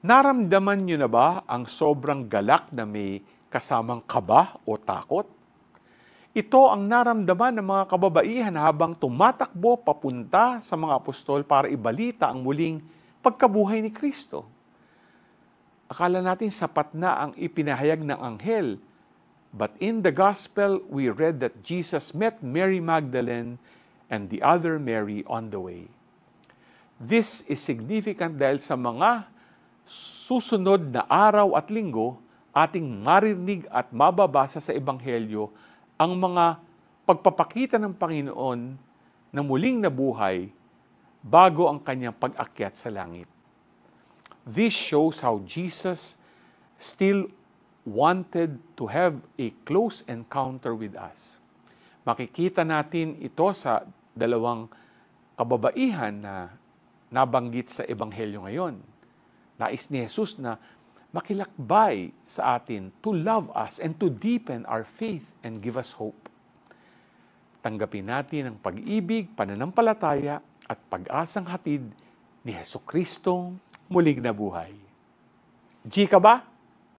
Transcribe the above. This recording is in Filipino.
Naramdaman niyo na ba ang sobrang galak na may kasamang kaba o takot? Ito ang naramdaman ng mga kababaihan habang tumatakbo papunta sa mga apostol para ibalita ang muling pagkabuhay ni Kristo. Akala natin sapat na ang ipinahayag ng anghel, but in the gospel we read that Jesus met Mary Magdalene and the other Mary on the way. This is significant dahil sa mga susunod na araw at linggo, ating maririnig at mababasa sa Ebanghelyo ang mga pagpapakita ng Panginoon na muling nabuhay bago ang kanyang pag-akyat sa langit. This shows how Jesus still wanted to have a close encounter with us. Makikita natin ito sa dalawang kababaihan na nabanggit sa Ebanghelyo ngayon. Nais ni Jesus na makilakbay sa atin to love us and to deepen our faith and give us hope. Tanggapin natin ang pag-ibig, pananampalataya at pag-asang hatid ni Jesucristong muling nabuhay. G ka ba?